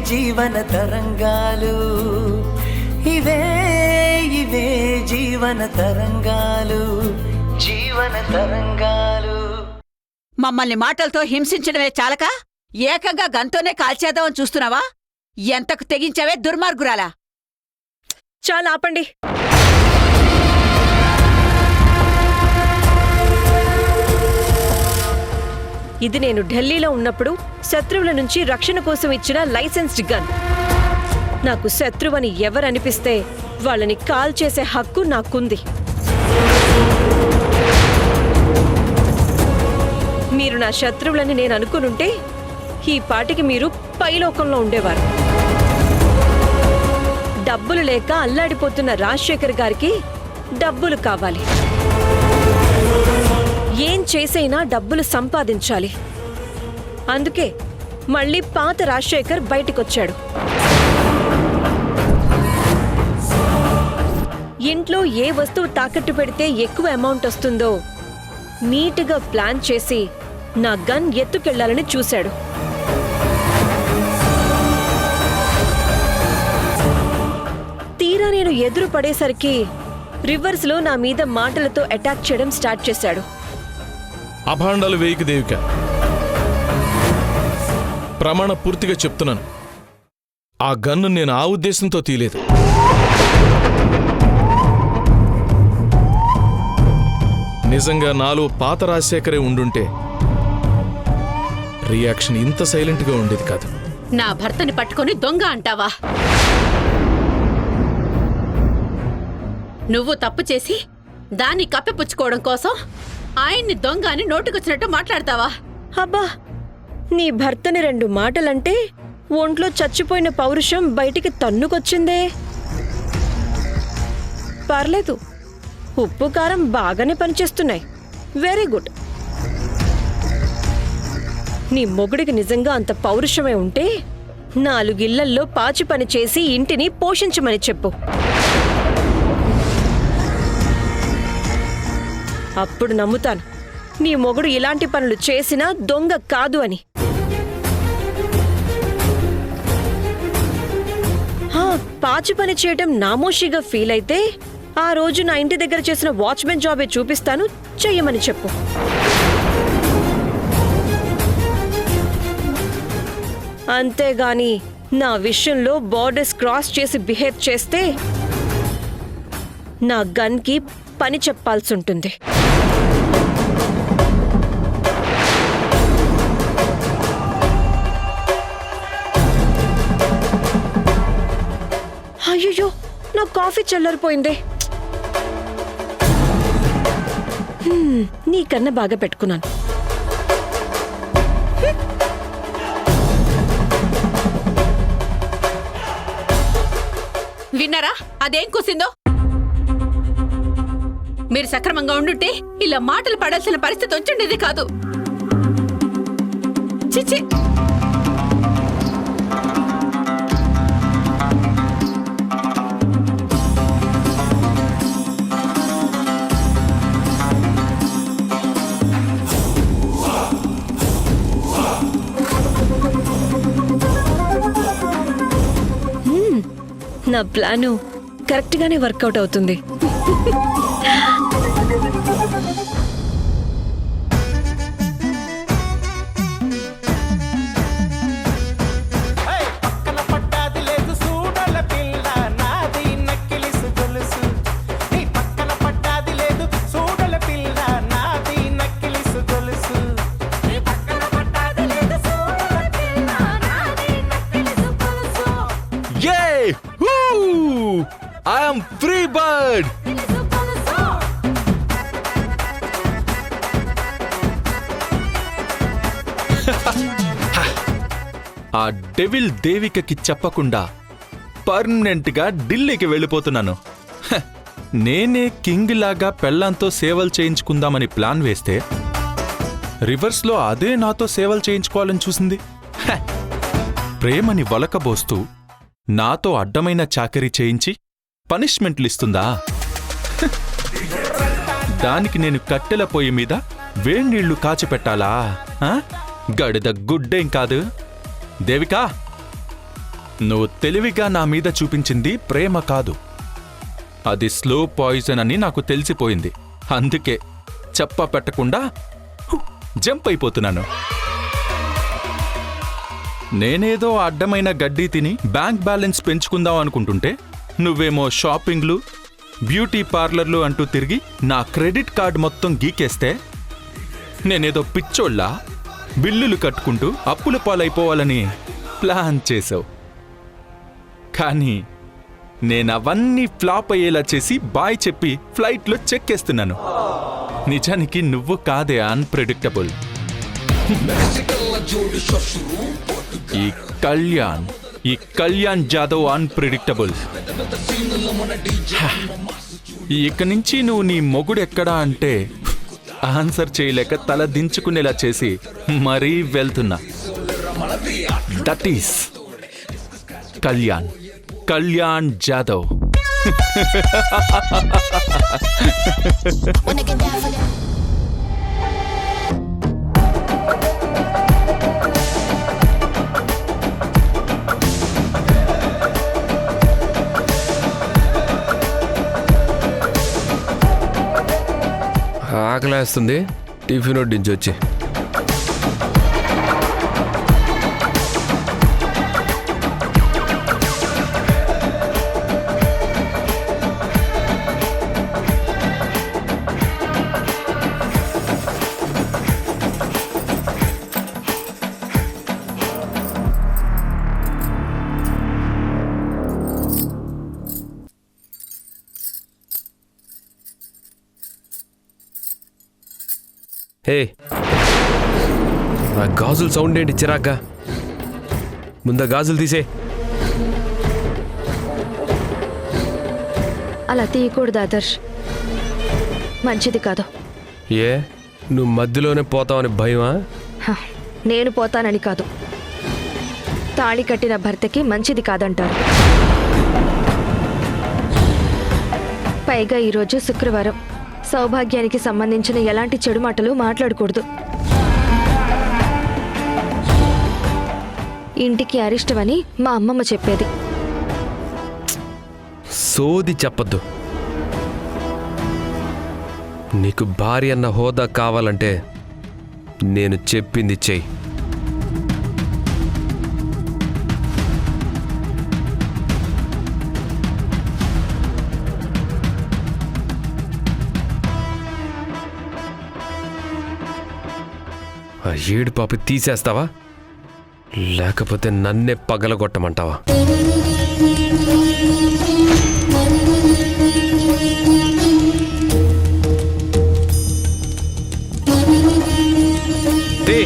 జీవన తరంగాలు, ఇవే ఇవే జీవన తరంగాలు, జీవన తరంగాలు. మమ్మల్ని మాటలతో హింసించడమే చాలక ఏకంగా గంతోనే కాల్చేద్దామని చూస్తున్నావా? ఎంతకు తెగించావే దుర్మార్గురాలా! చాలా ఆపండి. ఇది నేను ఢిల్లీలో ఉన్నప్పుడు శత్రువుల నుంచి రక్షణ కోసం ఇచ్చిన లైసెన్స్డ్ గన్. నాకు శత్రువని ఎవరనిపిస్తే వాళ్ళని కాల్ చేసే హక్కు నాకుంది. మీరు నా శత్రువులని నేను అనుకునుంటే ఈ పాటికి మీరు పైలోకంలో ఉండేవారు. డబ్బులు లేక అల్లాడిపోతున్న రాజశేఖర్ గారికి డబ్బులు కావాలి. ఏం చేసైనా డబ్బులు సంపాదించాలి. అందుకే మళ్ళీ పాత రాజశేఖర్ బయటికొచ్చాడు. ఇంట్లో ఏ వస్తువు తాకట్టు పెడితే ఎక్కువ అమౌంట్ వస్తుందో నీట్గా ప్లాన్ చేసి నా గన్ ఎత్తుకెళ్లాలని చూశాడు. తీరా నేను ఎదురు పడేసరికి రివర్స్లో నా మీద మాటలతో అటాక్ చేయడం స్టార్ట్ చేశాడు. అభాండాలు వేయికి దేవిక, ప్రమాణ పూర్తిగా చెప్తున్నాను, ఆ గన్ను నేను ఆ ఉద్దేశంతో తీయలేదు. నిజంగా నాలో పాత రాజశేఖరే ఉండుంటే రియాక్షన్ ఇంత సైలెంట్గా ఉండేది కాదు. నా భర్తని పట్టుకొని దొంగ అంటావా? నువ్వు తప్పు చేసి దాన్ని కప్పిపుచ్చుకోవడం కోసం ఆయన్ని దొంగ అని నోటికొచ్చినట్టు మాట్లాడతావా? అబ్బా, నీ భర్తని 2 మాటలంటే ఒంట్లో చచ్చిపోయిన పౌరుషం బయటికి తన్నుకొచ్చిందే. పర్లేదు, ఉప్పు కారం బాగానే పనిచేస్తున్నాయి. Very good. నీ మొగుడికి నిజంగా అంత పౌరుషమే ఉంటే 4 ఇళ్లల్లో పాచి పని చేసి ఇంటిని పోషించమని చెప్పు. అప్పుడు నమ్ముతాను నీ మొగుడు ఇలాంటి పనులు చేసినా దొంగ కాదు అని. పాచి పని చేయటం నామోషిగా ఫీల్ అయితే ఆ రోజు నా ఇంటి దగ్గర చేసిన వాచ్మెన్ జాబే చూపిస్తాను, చెయ్యమని చెప్పు. అంతేగాని నా విషయంలో బోర్డర్స్ క్రాస్ చేసి బిహేవ్ చేస్తే నా గన్కి పని చెప్పాల్సి ఉంటుంది. అయ్యో, నా కాఫీ చల్లారిపోయిందే. నీకన్నా బాగా పెట్టుకున్నాను. విన్నారా అదేం కూసిందో? మీరు సక్రమంగా ఉండుంటే ఇలా మాటలు పడాల్సిన పరిస్థితి వచ్చిండేది కాదు. చిచ్చి, నా ప్లాను కరెక్ట్గానే వర్కౌట్ అవుతుంది. I am free bird. ఆ డెవిల్ దేవికకి చెప్పకుండా పర్మనెంట్ గా ఢిల్లీకి వెళ్ళిపోతున్నాను. నేనే కింగ్ లాగా పెళ్ళంతో సేవలు చేయించుకుందామని ప్లాన్ వేస్తే రివర్స్ లో అదే నాతో సేవలు చేయించుకోవాలని చూసింది. ప్రేమని వలకబోస్తూ నాతో అడ్డమైన చాకరీ చేయించి పనిష్మెంట్లిస్తుందా? దానికి నేను కట్టెల పొయ్యి మీద వేణీళ్లు కాచిపెట్టాలా? గడిద గుడ్డేం కాదు. దేవికా, నువ్వు తెలివిగా నా మీద చూపించింది ప్రేమ కాదు, అది స్లో పాయిజన్ అని నాకు తెలిసిపోయింది. అందుకే చెప్ప పెట్టకుండా జంప్ అయిపోతున్నాను. నేనేదో అడ్డమైన గడ్డి తిని బ్యాంక్ బ్యాలెన్స్ పెంచుకుందాం అనుకుంటుంటే నువ్వేమో షాపింగ్లు, బ్యూటీ పార్లర్లు అంటూ తిరిగి నా క్రెడిట్ కార్డు మొత్తం గీకేస్తే నేనేదో పిచ్చోళ్ళ బిల్లులు కట్టుకుంటూ అప్పుల పాలైపోవాలని ప్లాన్ చేసావు. కానీ నేనవన్నీ ఫ్లాప్ అయ్యేలా చేసి బాయ్ చెప్పి ఫ్లైట్లో చెక్కేస్తున్నాను. నిజానికి నువ్వు కాదే అన్ప్రెడిక్టబుల్. ఈ కళ్యాణ్ జాదవ్ అన్ప్రెడిక్టబుల్. ఇక నుంచి నువ్వు నీ మొగుడెక్కడా అంటే ఆన్సర్ చేయలేక తల దించుకునేలా చేసి మరీ వెళ్తున్నా. That is Kalyan Jadhav. ఆకలేస్తుంది, టిఫిన్ వడ్డించి వచ్చి. హే, నా గాజులు సౌండ్ ఏంటి చిరాగ్గా? ముందా గాజులు తీసే. అలా తీయకూడదు ఆదర్శ్, మంచిది కాదు. ఏ, నువ్వు మధ్యలోనే పోతావని భయమా? హ, నేను పోతానని కాదు, తాళి కట్టిన భర్తకి మంచిది కాదంటారు. పైగా ఈరోజు శుక్రవారం, సౌభాగ్యానికి సంబంధించిన ఎలాంటి చెడు మాటలు మాట్లాడకూడదు. ఇంటికి అరిష్టమని మా అమ్మమ్మ చెప్పేది. సోది చెప్పద్దు. నీకు భార్య అన్న హోదా కావాలంటే నేను చెప్పింది చెయ్యి. ఆ ఏడు పాపి తీసేస్తావా, లేకపోతే నన్నే పగలగొట్టమంటావా? తే.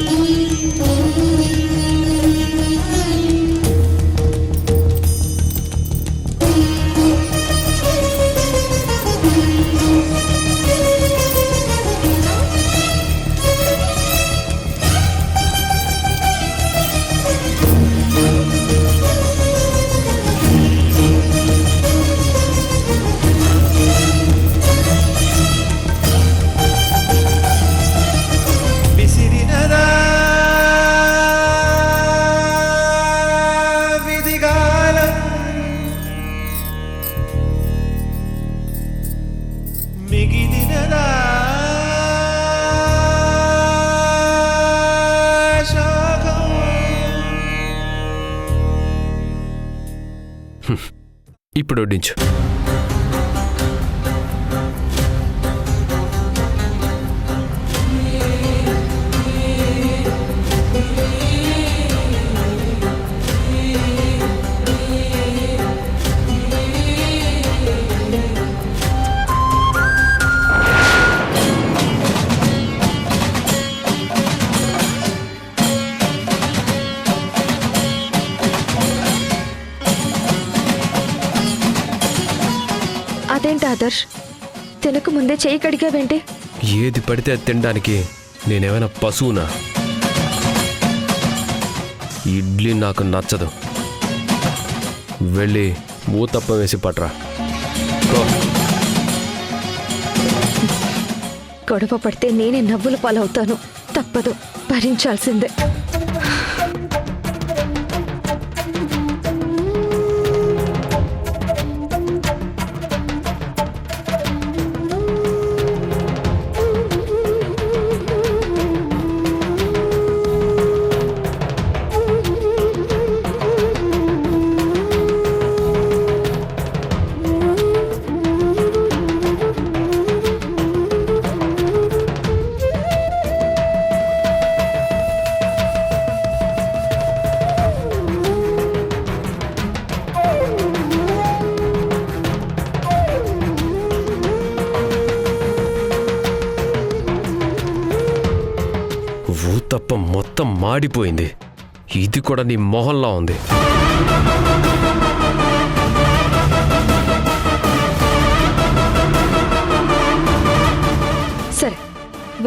ఇప్పుడు వడ్డించు. అదేంటి ఆదర్శ్, తినకు ముందే చేయి కడిగావేంటి? ఏది పడితే అది తినడానికి నేనేమైనా పశువునా? ఇడ్లీ నాకు నచ్చదు. వెళ్ళి ఊతప్పం వేసి పట్రా. గొడవ పడితే నేనే నవ్వుల పాలవుతాను. తప్పదు, భరించాల్సిందే. మొత్తం మాడిపోయింది. ఇది కూడా నీ మొహంలా ఉంది. సరే,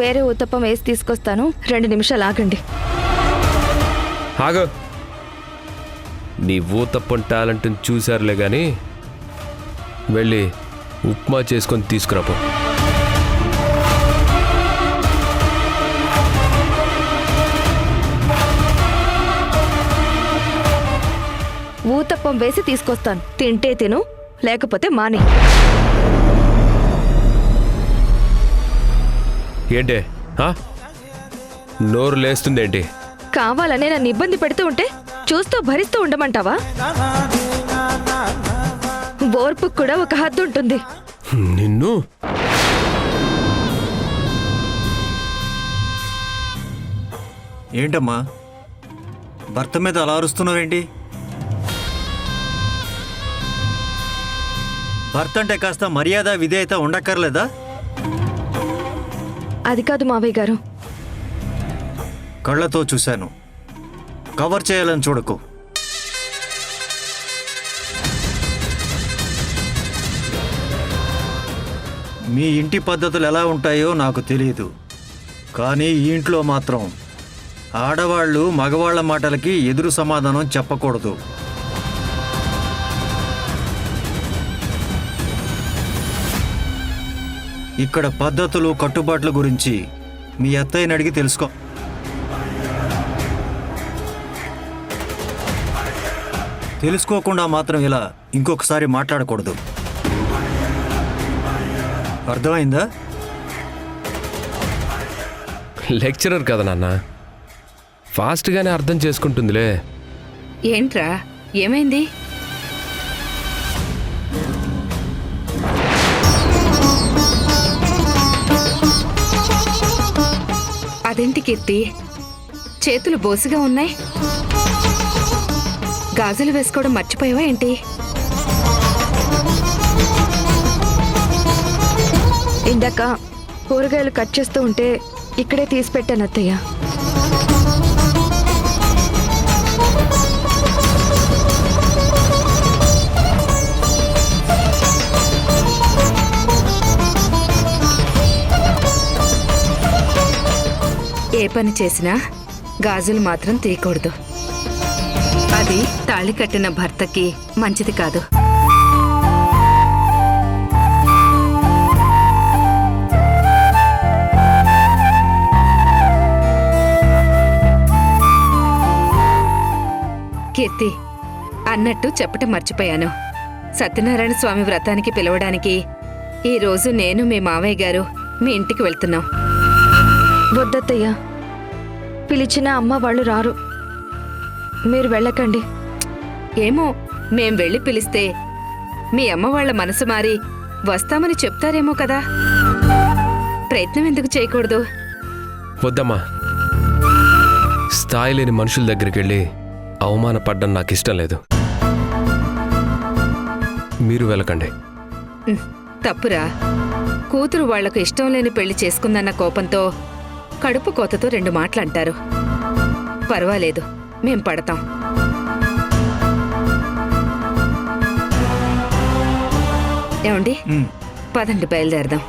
వేరే ఉత్తప్పం వేసి తీసుకొస్తాను. 2 నిమిషాలు ఆగండి. ఆగు. నీ ఊతప్పం టాలెంట్ని చూశారులే గాని వెళ్ళి ఉప్మా చేసుకొని తీసుకురాపో. ఊతప్పం వేసి తీసుకొస్తాను. తింటే తిను, లేకపోతే మానే. ఏంటే నోరు లేస్తుందేంటి? కావాలనే నన్ను ఇబ్బంది పెడుతూ ఉంటే చూస్తూ భరిస్తూ ఉండమంటావా? ఓర్పుకు కూడా ఒక హద్దు ఉంటుంది. నిన్ను ఏంటమ్మా భర్త మీద అలా అరుస్తున్నావేంటి? భర్త అంటే కాస్త మర్యాద విధేయత ఉండక్కర్లేదా? అది కాదు మావయ్య గారు. కళ్ళతో చూశాను, కవర్ చేయాలని చూడకు. మీ ఇంటి పద్ధతులు ఎలా ఉంటాయో నాకు తెలియదు, కానీ ఈ ఇంట్లో మాత్రం ఆడవాళ్ళు మగవాళ్ల మాటలకి ఎదురు సమాధానం చెప్పకూడదు. ఇక్కడ పద్ధతులు కట్టుబాట్ల గురించి మీ అత్తయ్యని అడిగి తెలుసుకో. తెలుసుకోకుండా మాత్రం ఇలా ఇంకొకసారి మాట్లాడకూడదు. అర్థమైందా? లెక్చరర్ కదా నాన్న, ఫాస్ట్గానే అర్థం చేసుకుంటుందిలే. ఏంట్రా, ఏమైంది? అదేంటి కీర్తి, చేతులు బోసిగా ఉన్నాయి? గాజులు వేసుకోవడం మర్చిపోయావా ఏంటి? ఇందాక కూరగాయలు కట్ చేస్తూ ఉంటే ఇక్కడే తీసి పెట్టాను అత్తయ్య. ఏ పని చేసినా గాజులు మాత్రం తీయకూడదు. అది తాళి కట్టిన భర్తకి మంచిది కాదు. కీర్తి, అన్నట్టు చెప్పటం మర్చిపోయాను. సత్యనారాయణ స్వామి వ్రతానికి పిలవడానికి ఈరోజు నేను మీ మావయ్య గారు మీ ఇంటికి వెళ్తున్నాం. వద్దత్తయ్య, పిలిచిన అమ్మ వాళ్ళు రారు. మీరు వెళ్ళకండి. ఏమో, మేం వెళ్ళి పిలిస్తే మీ అమ్మ వాళ్ళ మనసు మారి వస్తామని చెప్తారేమో కదా. ప్రయత్నం ఎందుకు చేయకూడదు? వద్దమ్మా, స్థాయి లేని మనుషుల దగ్గరికి వెళ్ళి అవమానపడ్డం నాకు ఇష్టం లేదు. మీరు వెళ్ళకండి. తప్పురా. కూతురు వాళ్లకు ఇష్టం లేని పెళ్లి చేసుకుందన్న కోపంతో కడుపు కోతతో 2 మాటలంటారు. పర్వాలేదు, మేం పడతాం. ఏమండి, పదండి బయలుదేరదాం.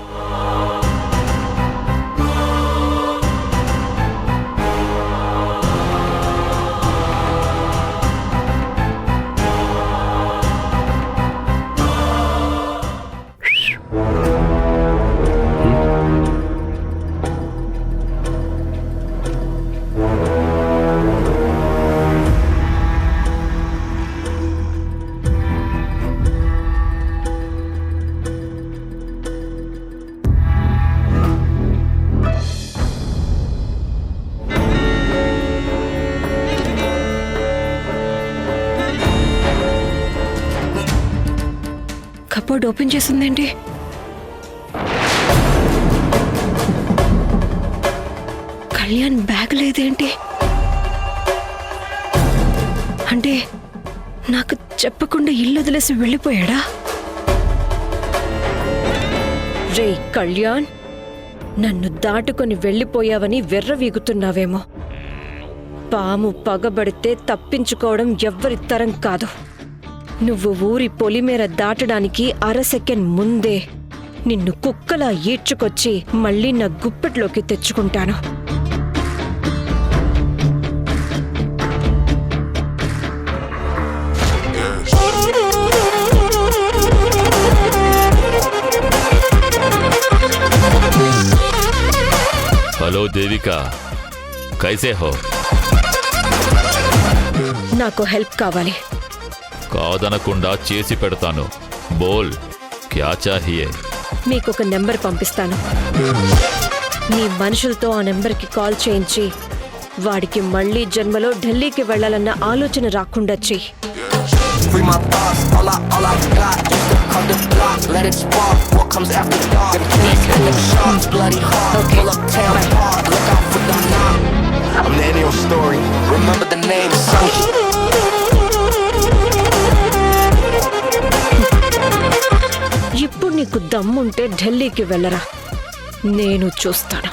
కబోర్డ్ ఓపెన్ చేసిందేంటి? కళ్యాణ్ బ్యాగ్ లేదేంటి? అంటే నాకు చెప్పకుండా ఇల్లు వదిలేసి వెళ్ళిపోయాడా? రే కళ్యాణ్, నన్ను దాటుకొని వెళ్ళిపోయావని వెర్రవీగుతున్నావేమో. పాము పగబడితే తప్పించుకోవడం ఎవ్వరి తరం కాదు. నువ్వు ఊరి పొలిమేర దాటడానికి అరసెకండ్ ముందే నిన్ను కుక్కలా ఈడ్చుకొచ్చి మళ్ళీ నా గుప్పెట్లోకి తెచ్చుకుంటాను. హలో దేవిక, కైసే హో? నాకు హెల్ప్ కావాలి. కాదనకుండా చేసి పెడతాను. బోల్, క్యా చాహియే? మీకొక నెంబర్ పంపిస్తాను. నీ మనుషులతో ఆ నెంబర్కి కాల్ చేయించి వాడికి మళ్ళీ జన్మలో ఢిల్లీకి వెళ్లాలన్న ఆలోచన రాకుండా చెయ్యి. ఇప్పుడు నీకు దమ్ముంటే ఢిల్లీకి వెళ్ళరా, నేను చూస్తాను.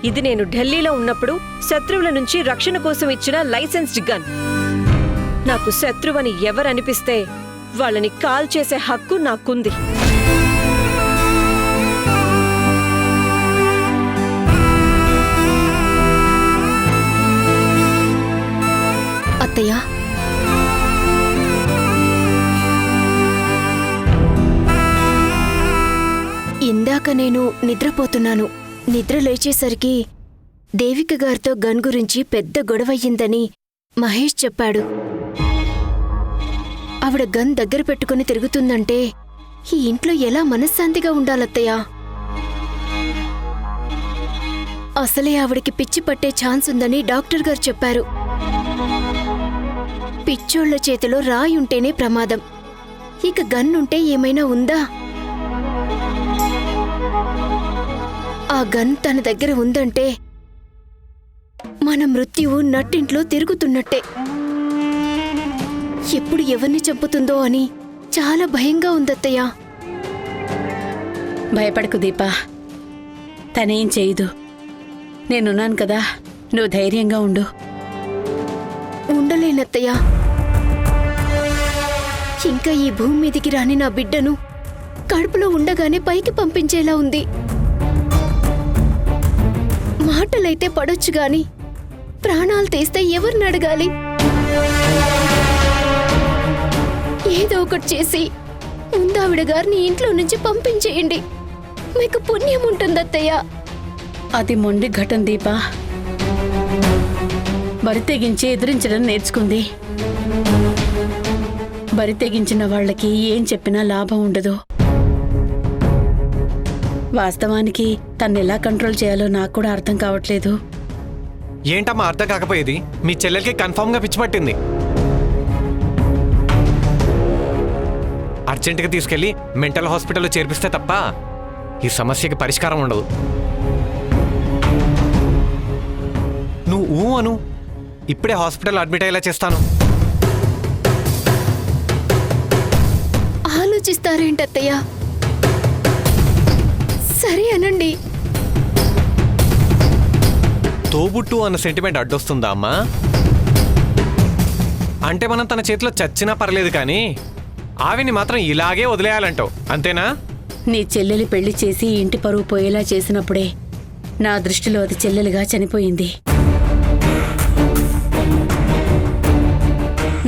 ఇది నేను ఢిల్లీలో ఉన్నప్పుడు శత్రువుల నుంచి రక్షణ కోసం ఇచ్చిన లైసెన్స్డ్ గన్. నాకు శత్రువని ఎవరనిపిస్తే వాళ్ళని కాల్ చేసే హక్కు నాకుంది. అత్తయ్య, ఇందాక నేను నిద్రపోతున్నాను. నిద్ర లేచేసరికి దేవిక గారితో గన్ గురించి పెద్ద గొడవయ్యిందని మహేష్ చెప్పాడు. ఆవిడ గన్ దగ్గర పెట్టుకుని తిరుగుతుందంటే ఈ ఇంట్లో ఎలా మనశ్శాంతిగా ఉండాలత్తయ్య? అసలే ఆవిడకి పిచ్చి పట్టే ఛాన్స్ ఉందని డాక్టర్ గారు చెప్పారు. పిచ్చోళ్ల చేతిలో రాయి ఉంటేనే ప్రమాదం, ఇక గన్నుంటే ఏమైనా ఉందా? ఆ గన్ తన దగ్గర ఉందంటే మన మృత్యువు నట్టింట్లో తిరుగుతున్నట్టే. ఎప్పుడు ఎవరిని చంపుతుందో అని చాలా భయంగా ఉందత్తయ్య. భయపడకు దీపా, తనేం చేయదు. నేనున్నాను కదా, నువ్వు ధైర్యంగా ఉండు. ఉండలేనత్తయ్య. ఇంకా ఈ భూమి మీదికి రాని నా బిడ్డను కడుపులో ఉండగానే పైకి పంపించేలా ఉంది. మాటలైతే పడొచ్చు గాని ప్రాణాలు తీస్తే ఎవరిని అడగాలి? ఏదో ఒకటి చేసి ముందావిడ గారిని ఇంట్లో నుంచి పంపించేయండి, మీకు పుణ్యం ఉంటుందత్తయ్య. అది మొండి ఘటన దీపా. బరి తెగించి ఎదిరించడం నేర్చుకుంది. బరి తెగించిన వాళ్ళకి ఏం చెప్పినా లాభం ఉండదు. వాస్తవానికి తన్నెలా కంట్రోల్ చేయాలో నాకు కూడా అర్థం కావట్లేదు. ఏంటమ్మా అర్థం కాకపోయేది? మీ చెల్లెలకి కన్ఫామ్ గా పిచ్చి పట్టింది. అర్జెంటుగా తీసుకెళ్లి మెంటల్ హాస్పిటల్లో చేర్పిస్తే తప్ప ఈ సమస్యకి పరిష్కారం ఉండదు. నువ్వు అను, ఇప్పుడే హాస్పిటల్ అడ్మిట్ అయ్యేలా చేస్తాను. ఆలోచిస్తారేంటత్తయ్య? సరే అనండి. తోబుట్టు అన్న సెంటిమెంట్ అడ్డొస్తుందా అమ్మా? అంటే మనం తన చేతిలో చచ్చినా పర్లేదు కానీ ఆవిని మాత్రం ఇలాగే వదిలేయాలంటావు, అంతేనా? నీ చెల్లెలి పెళ్లి చేసి ఇంటి పరువు పోయేలా చేసినప్పుడే నా దృష్టిలో అది చెల్లెలుగా చనిపోయింది.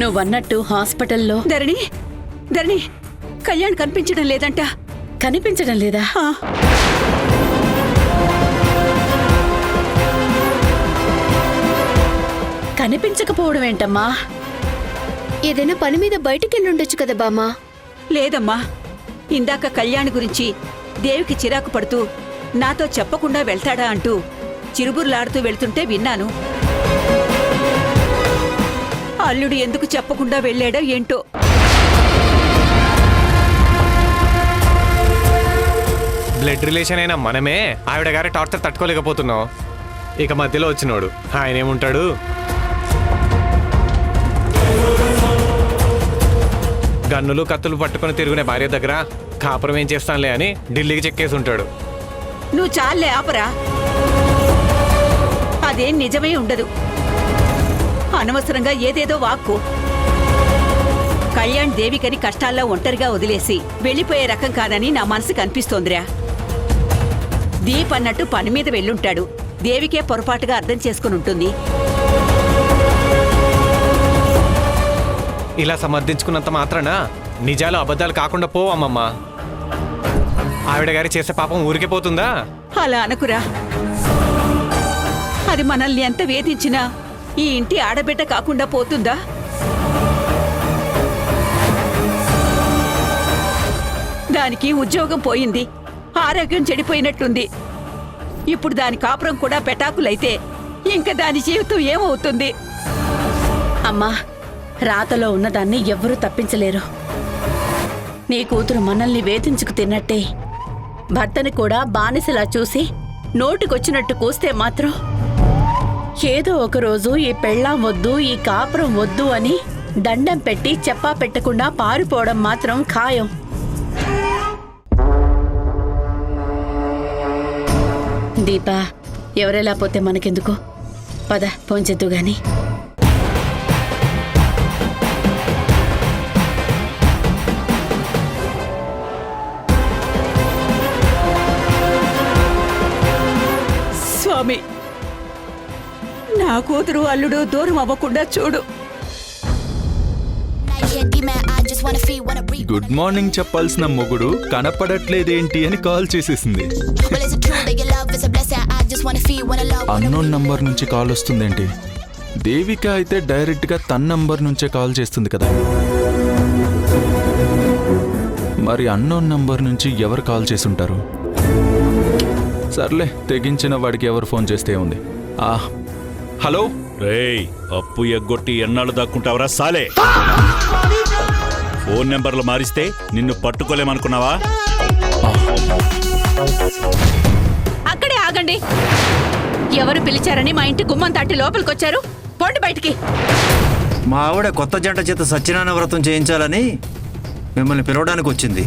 నువ్వన్నట్టు హాస్పిటల్లో ధరణి, కళ్యాణ్ కనిపించడం లేదంట. కనిపించడం లేదా? కనిపించకపోవడం ఏంటమ్మా? ఏదైనా పని మీద బయటికెళ్ళుండొచ్చు కదా బామ్మా. లేదమ్మా, ఇందాక కళ్యాణ్ గురించి దేవికి చిరాకు పడుతూ నాతో చెప్పకుండా వెళ్తాడా అంటూ చిరుబుర్లాడుతూ వెళ్తుంటే విన్నాను. అల్లుడు ఎందుకు చెప్పకుండా వెళ్ళాడో ఏంటో. బ్లడ్ రిలేషన్ అయినా మనమే ఆవిడ గారి టార్చర్ తట్టుకోలేకపోతున్నావు. ఇక మధ్యలో వచ్చినోడు ఆయన ఏముంటాడు? గన్నులు కత్తులు పట్టుకొని తిరుగునే భార్య దగ్గర కాపురం ఏం చేస్తానులే అని ఢిల్లీకి చెక్కేసి ఉంటాడు. నువ్వు చాలే ఆపరా. అదేం నిజమే ఉండదు. అనవసరంగా ఏదేదో వాక్కు. కళ్యాణ్ దేవికని కష్టాల్లో ఒంటరిగా వదిలేసి వెళ్ళిపోయే రకం కాదని నా మనసుకు అనిపిస్తోందిరా. దీప్ అన్నట్టు పని మీద వెళ్ళుంటాడు. దేవికే పొరపాటుగా అర్థం చేసుకుని ఉంటుంది. ఇలా సమర్థించుకున్నంత మాత్రాన నిజాలు అబద్ధాలు కాకుండా పోవమ్మమ్మ. ఆవిడ గారి చేసే పాపం ఊరికే పోతుందా? అలా అనుకురా. అది మనల్ని ఎంత వేధించినా ఈ ఇంటి ఆడబిడ్డ కాకుండా పోతుందా? దానికి ఉద్యోగం పోయింది, ఆరోగ్యం చెడిపోయినట్టుంది. ఇప్పుడు దాని కాపురం కూడా పెటాకులైతే ఇంకా దాని జీవితం ఏమవుతుంది? అమ్మా, రాతలో ఉన్నదాన్ని ఎవ్వరూ తప్పించలేరు. నీ కూతురు మనల్ని వేధించుకు తిన్నట్టే భర్తని కూడా బానిసలా చూసి నోటికొచ్చినట్టు కూస్తే మాత్రం ఏదో ఒకరోజు ఈ పెళ్ళాం వద్దు, ఈ కాపురం వద్దు అని దండం పెట్టి చెప్పా పెట్టకుండా పారిపోవడం మాత్రం ఖాయం. దీపా, ఎవరెలా పోతే మనకెందుకు? పద పోంచెద్దు గాని. స్వామి, నా కూతురు అల్లుడు దూరం అవ్వకుండా చూడు. గుడ్ మార్నింగ్ చెప్పాల్సిన మొగుడు కనపడట్లేదేంటి అని కాల్ చేసేసింది. అన్నోన్ నంబర్ నుంచి కాల్ వస్తుందేంటి? దేవిక అయితే డైరెక్ట్ గా తన నంబర్ నుంచే కాల్ చేస్తుంది కదా. మరి అన్నోన్ నంబర్ నుంచి ఎవరు కాల్ చేసుంటారు? సర్లే, తెగించిన వాడికి ఎవరు ఫోన్ చేస్తే ఉంది. హలో. రేయ్, అప్పు ఎగ్గొట్టి ఎన్నాళ్ళు దాక్కుంటావరా సాలే? ఫోన్ నెంబర్లు మారిస్తే నిన్ను పట్టుకోలేమనుకున్నావా? అక్కడే ఆగండి. ఎవరు పిలిచారని మా ఇంటి గుమ్మం తట్టి లోపలికొచ్చారు? పోండి బయటికి. మా ఆవిడ కొత్త జంట చేత సత్యనారాయణ వ్రతం చేయించాలని మిమ్మల్ని పిలవడానికి వచ్చింది.